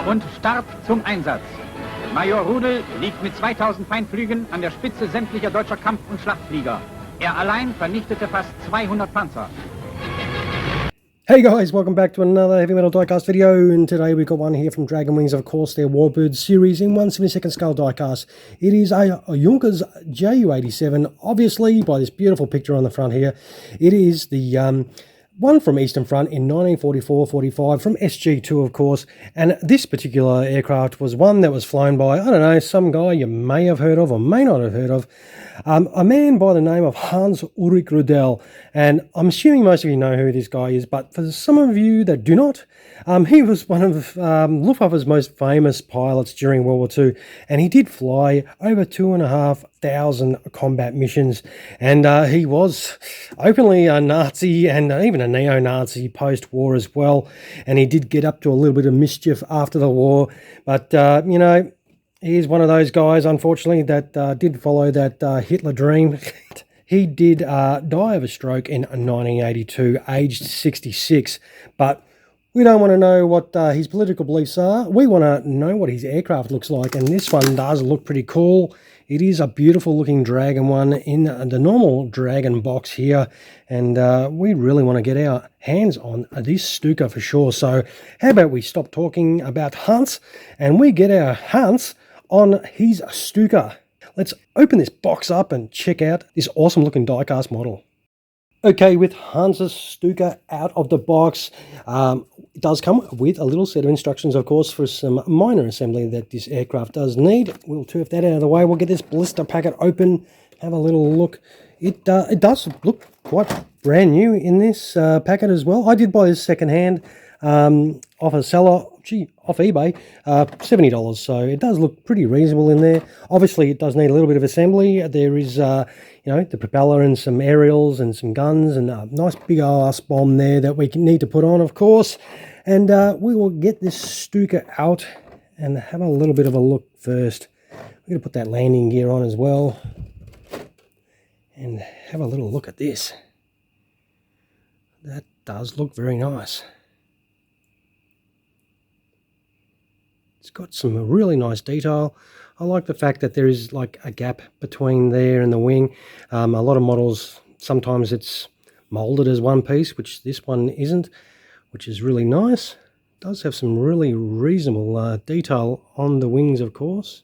und Start zum Einsatz. Major Rudel liegt mit 2000 Feindflügen an der Spitze sämtlicher deutscher Kampf- und Schlachtflieger. Er allein vernichtete fast 200 Panzer. Hey guys, welcome back to another Heavy Metal Diecast video, and today we've got one here from Dragon Wings, of course, their Warbirds Series in 1/72 scale diecast. It is a Junkers Ju-87, obviously, by this beautiful picture on the front here. It is the one from Eastern Front in 1944-45 from SG2, of course, and this particular aircraft was one that was flown by, I don't know, some guy you may have heard of or may not have heard of, a man by the name of Hans-Ulrich Rudel, and I'm assuming most of you know who this guy is, but for some of you that do not, he was one of Luftwaffe's most famous pilots during World War II, and he did fly over 2,500 combat missions, and he was openly a Nazi and even a neo-Nazi post-war as well, and he did get up to a little bit of mischief after the war, but you know, he's one of those guys, unfortunately, that did follow that Hitler dream. He did die of a stroke in 1982, aged 66, but we don't want to know what his political beliefs are. We want to know what his aircraft looks like, and this one does look pretty cool. It is a beautiful looking Dragon one in the normal Dragon box here, and we really want to get our hands on this Stuka for sure. So how about we stop talking about Hans and we get our hands on his Stuka. Let's open this box up and check out this awesome looking diecast model. Okay, with Hans's Stuka out of the box, it does come with a little set of instructions, of course, for some minor assembly that this aircraft does need. We'll turf that out of the way. We'll get this blister packet open, have a little look. It does look quite brand new in this packet as well. I did buy this secondhand off a seller, off eBay, $70, so it does look pretty reasonable in there. Obviously, it does need a little bit of assembly. There is, you know, the propeller and some aerials and some guns and a nice big ass bomb there that we need to put on, of course. And we will get this Stuka out and have a little bit of a look first. We're going to put that landing gear on as well and have a little look at this. That does look very nice. It's got some really nice detail. I like the fact that there is like a gap between there and the wing. A lot of models, sometimes it's molded as one piece, which this one isn't, which is really nice. It does have some really reasonable detail on the wings, of course.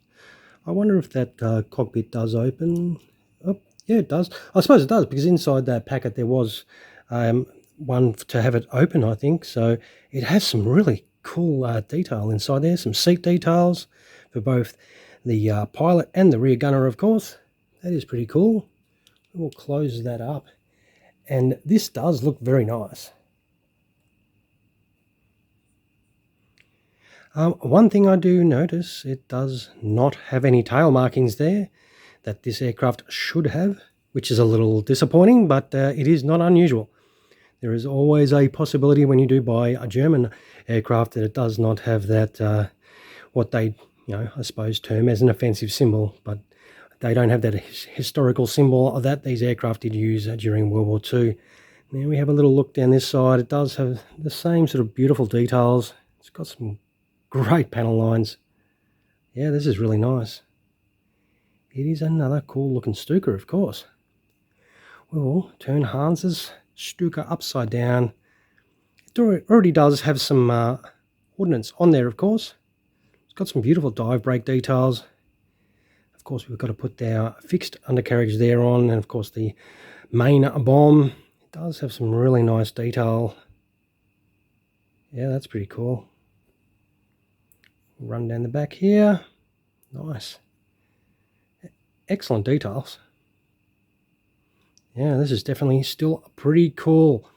I wonder if that cockpit does open. Oh, yeah, it does. I suppose it does, because inside that packet there was one to have it open, I think. So it has some really cool detail inside there, some seat details for both the pilot and the rear gunner, of course. That is pretty cool. We'll close that up, and this does look very nice. One thing I do notice, it does not have any tail markings there that this aircraft should have, which is a little disappointing, but it is not unusual. There is always a possibility when you do buy a German aircraft that it does not have that, what they, you know, I suppose term as an offensive symbol, but they don't have that historical symbol that these aircraft did use during World War II. Now we have a little look down this side. It does have the same sort of beautiful details. It's got some great panel lines. Yeah, this is really nice. It is another cool looking Stuka, of course. We'll turn Hans's Stuka upside down. It already does have some ordnance on there, of course. It's got some beautiful dive brake details. Of course, we've got to put our fixed undercarriage there on, and of course the main bomb. It does have some really nice detail. Yeah, that's pretty cool. Run down the back here. Nice. Excellent details. Yeah, this is definitely still pretty cool.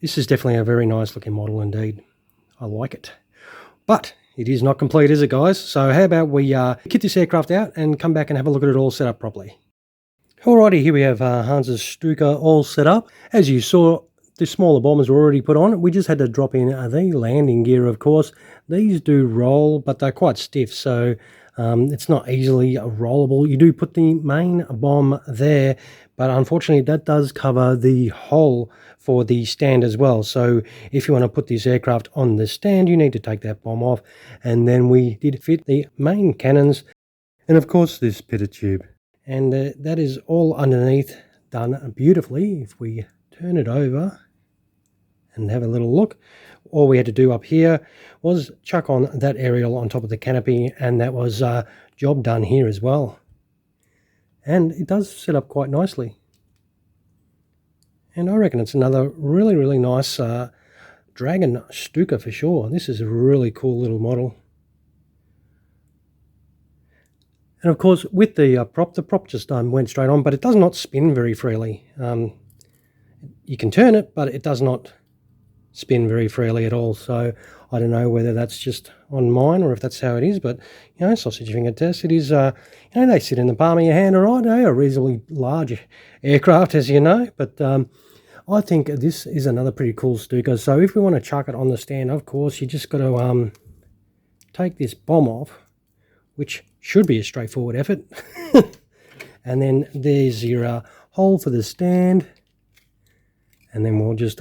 This is definitely a very nice looking model indeed. I like it. But it is not complete, is it, guys? So how about we kit this aircraft out and come back and have a look at it all set up properly. Alrighty, here we have Hans's Stuka all set up. As you saw, the smaller bombers were already put on. We just had to drop in the landing gear, of course. These do roll, but they're quite stiff, so it's not easily rollable. You do put the main bomb there, But unfortunately, that does cover the hole for the stand as well. So if you want to put this aircraft on the stand, you need to take that bomb off. And then we did fit the main cannons and, of course, this pitot tube. And that is all underneath done beautifully. If we turn it over and have a little look, all we had to do up here was chuck on that aerial on top of the canopy, and that was job done here as well. And it does set up quite nicely. And I reckon it's another really, really nice Dragon Stuka for sure. This is a really cool little model. And of course, with the prop just went straight on, but it does not spin very freely. You can turn it, but it does not spin very freely at all. So I don't know whether that's just on mine or if that's how it is, but you know, sausage finger test, it is, you know, they sit in the palm of your hand, all right. They are reasonably large aircraft, as you know, but I think this is another pretty cool Stuka. So if we want to chuck it on the stand, of course, you just got to take this bomb off, which should be a straightforward effort. And then there's your hole for the stand, and then we'll just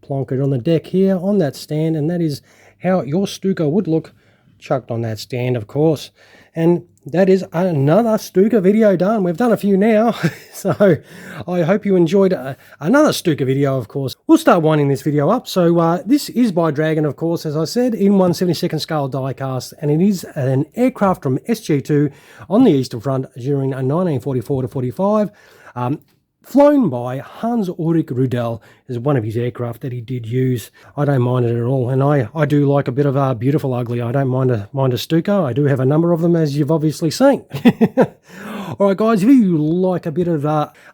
plonk it on the deck here on that stand, and that is how your Stuka would look chucked on that stand, of course. And that is another Stuka video done. We've done a few now, so I hope you enjoyed another Stuka video, of course. We'll start winding this video up. So this is by Dragon, of course, as I said, in 1/72nd scale die-cast, and it is an aircraft from SG2 on the Eastern Front during 1944 to 45. Flown by Hans-Ulrich Rudel is one of his aircraft that he did use. I don't mind it at all, and I do like a bit of beautiful ugly. I don't mind a Stuka. I do have a number of them, as you've obviously seen. Alright guys, if you like a bit of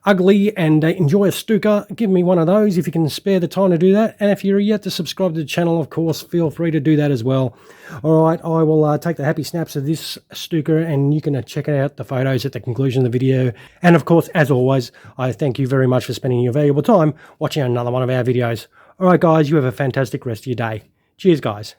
ugly and enjoy a Stuka, give me one of those if you can spare the time to do that. And if you're yet to subscribe to the channel, of course, feel free to do that as well. Alright, I will take the happy snaps of this Stuka, and you can check out the photos at the conclusion of the video. And of course, as always, I thank you very much for spending your valuable time watching another one of our videos. Alright guys, you have a fantastic rest of your day. Cheers guys.